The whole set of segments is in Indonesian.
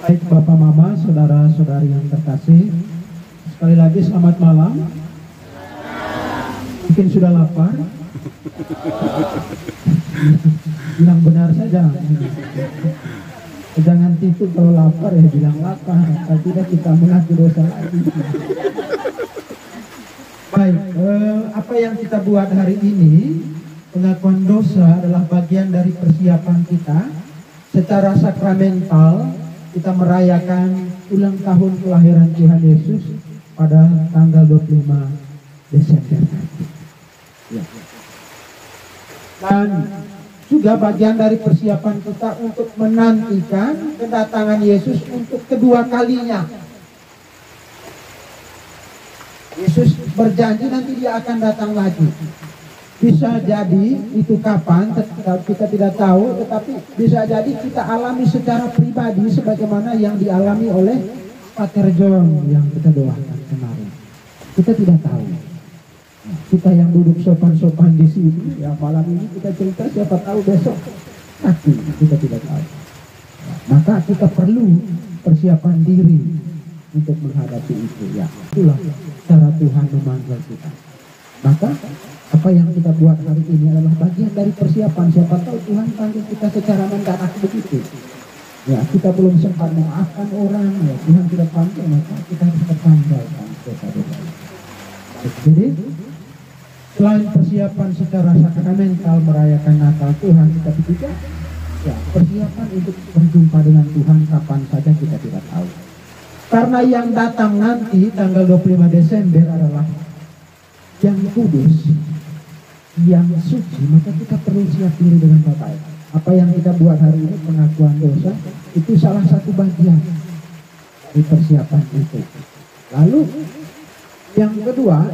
Baik Bapak Mama, saudara-saudari yang terkasih, sekali lagi selamat malam. Mungkin sudah lapar. Bilang benar saja. Jangan tipu kalau lapar ya bilang lapar. Kalau tidak kita mengaku dosa lagi. Baik, apa yang kita buat hari ini, pengakuan dosa adalah bagian dari persiapan kita. Secara sakramental kita merayakan ulang tahun kelahiran Tuhan Yesus pada tanggal 25 Desember nanti. Ya. Dan juga bagian dari persiapan kita untuk menantikan kedatangan Yesus untuk kedua kalinya. Yesus berjanji nanti dia akan datang lagi. Bisa jadi itu kapan kita tidak tahu, tetapi bisa jadi kita alami secara pribadi sebagaimana yang dialami oleh Pater John yang kita doakan kemarin. Kita tidak tahu. Kita yang duduk sopan-sopan di sini, ya malam ini kita cerita, siapa tahu besok tapi kita tidak tahu. Maka kita perlu persiapan diri untuk menghadapi itu. Ya, itulah cara Tuhan memanggil kita. Maka apa yang kita buat hari ini adalah bagian dari persiapan. Siapa tahu Tuhan panggil kita secara mendadak begitu. Ya, kita belum sempat memaafkan orang, ya Tuhan tidak panggil, maka kita harus terpanggilkan dosa-dosa. Jadi selain persiapan secara sakramental merayakan Natal Tuhan, kita juga ya persiapan untuk berjumpa dengan Tuhan kapan saja kita tidak tahu. Karena yang datang nanti tanggal 25 Desember adalah yang kudus, yang suci, maka kita perlu siap diri dengan baik. Apa yang kita buat hari ini, pengakuan dosa, itu salah satu bagian dari persiapan itu. Lalu yang kedua,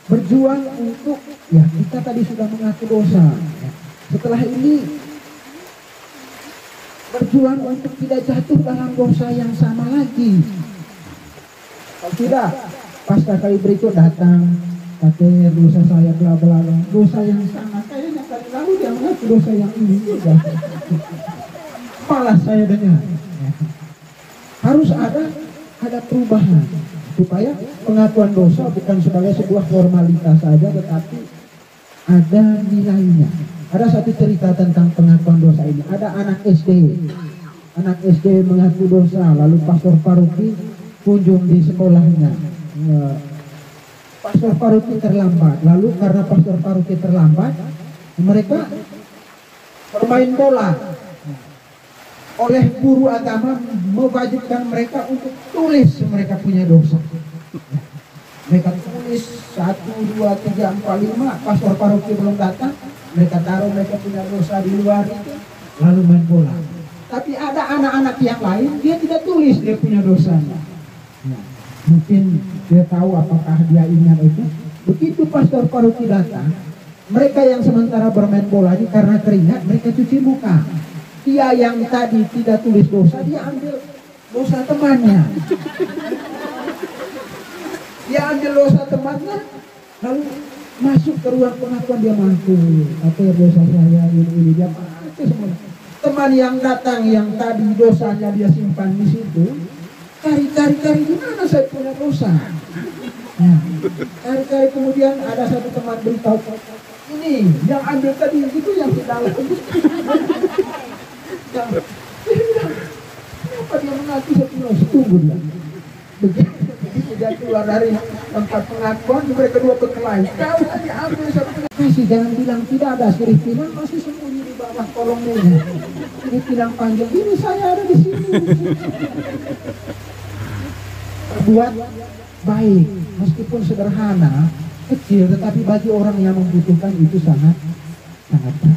berjuang untuk, ya kita tadi sudah mengaku dosa. Setelah ini berjuang untuk tidak jatuh dalam dosa yang sama lagi. Kalau tidak, pasca kali berikut datang, katanya dosa saya bla bla bla, dosa yang sama kayaknya kali lalu dia mengaku dosa yang ini juga. Malas saya dengar. Harus ada perubahan supaya pengakuan dosa bukan sebagai sebuah formalitas saja, tetapi ada nilainya. Ada satu cerita tentang pengakuan dosa ini. Ada anak SD mengaku dosa, lalu pastor paroki kunjung di sekolahnya. Pastor paroki terlambat, lalu karena pastor paroki terlambat, mereka bermain bola. Oleh guru agama mewajibkan mereka untuk tulis mereka punya dosa. Mereka tulis 1, 2, 3, 4, 5, pastor paroki belum datang, mereka taruh mereka punya dosa di luar itu, lalu main bola. Tapi ada anak-anak yang lain, dia tidak tulis dia punya dosanya. Mungkin dia tahu apakah dia ingat itu. Begitu pastor paroki datang, mereka yang sementara bermain bola ini karena keringat, mereka cuci muka. Dia yang tadi tidak tulis dosa, dia ambil dosa temannya. Dia ambil dosa temannya, lalu masuk ke ruang pengakuan, dia mengaku, apa dosa saya ini dia mengaku semua. Teman yang datang yang tadi dosanya dia simpan di situ, cari gimana saya punya dosa. Nah, cari kemudian ada satu teman beritahu, ini yang ambil tadi itu yang tidak laku. Kenapa dia mengaku satu dosa? Tunggu dia. Begitu dia keluar dari tempat pengakuan, mereka kedua berkelahi. Kau tadi ambil satu. Masih jangan bilang tidak ada, sirih bilang masih sembunyi di bawah kolong meja. Ini bilang panggil, ini saya ada di sini. Buat baik, meskipun sederhana, kecil, tetapi bagi orang yang membutuhkan itu sangat berarti.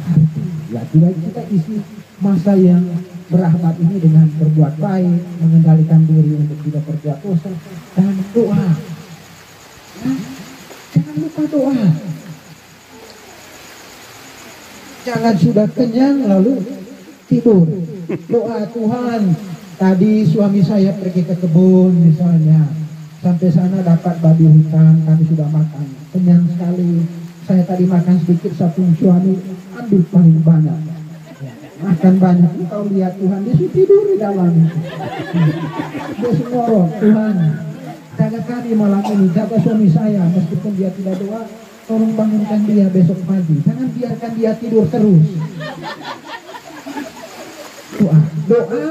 Ya, tidak kita isi masa yang berahmat ini dengan berbuat baik, mengendalikan diri untuk tidak berbuat dosa, dan doa. Nah, jangan lupa doa. Jangan sudah kenyang lalu tidur. Doa, Tuhan, tadi suami saya pergi ke kebun misalnya, sampai sana dapat babi hutan, kami sudah makan, kenyang sekali. Saya tadi makan sedikit, satu suami ambil paling banyak. Makan banyak, kau lihat Tuhan, dia sudah tidur di dalam. Dia semua Tuhan, jaga kami malam ini, jaga suami saya, meskipun dia tidak doa, tolong bangunkan dia besok pagi. Jangan biarkan dia tidur terus. Doa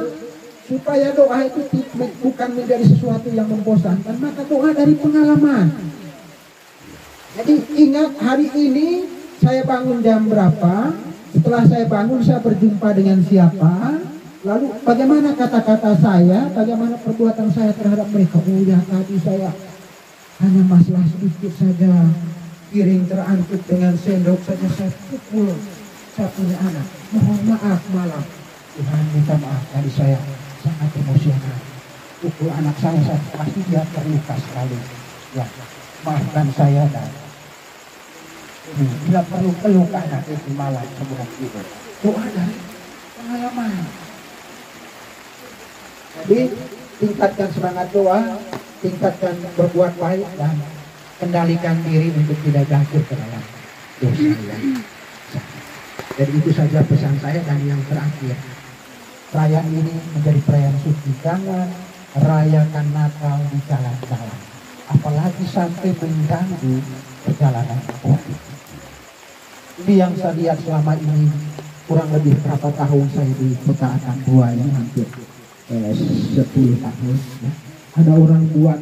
supaya doa itu bukan menjadi sesuatu yang membosankan, maka doa dari pengalaman. Jadi ingat, hari ini saya bangun jam berapa, setelah saya bangun saya berjumpa dengan siapa, lalu bagaimana kata-kata saya, bagaimana perbuatan saya terhadap mereka. Oh ya, tadi saya hanya masalah sedikit saja, piring terangkut dengan sendok saja saya pukul, saya punya anak, mohon maaf malam. Tuhan minta maaf, tadi saya sangat emosional, pukul anak saya pasti dia terluka sekali. Ya, maafkan saya dan tidak perlu peluk anak itu malam sebelum tidur. Doa dari pengalaman. Jadi tingkatkan semangat doa, tingkatkan berbuat baik, dan kendalikan diri untuk tidak jatuh ke dalam dosa yang sah. Jadi itu saja pesan saya. Dan yang terakhir, perayaan ini menjadi perayaan suci. Jangan rayakan Natal di jalan-jalan, apalagi sampai mengganggu perjalanan orang. Ini yang saya lihat selama ini, kurang lebih berapa tahun saya di kota Atambua ini, hampir 10 tahun. Ya. Ada orang buat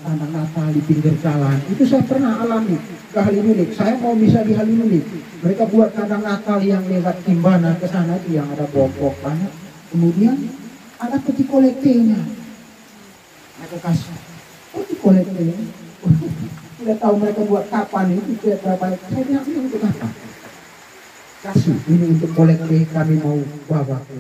anak Natal di pinggir jalan. Itu saya pernah alami ke Halimulik. Saya mau bisa di Halimulik. Mereka buat kandang Natal yang lewat Timbana ke sana itu yang ada bom-bom banyak. Kemudian ada peti kolektenya. Ada kasih peti kolektenya. Tidak tahu mereka buat kapan itu, tidak berapa. Saya bilang ini untuk apa? Kasih, ini untuk kolektif, kami mau bawa ke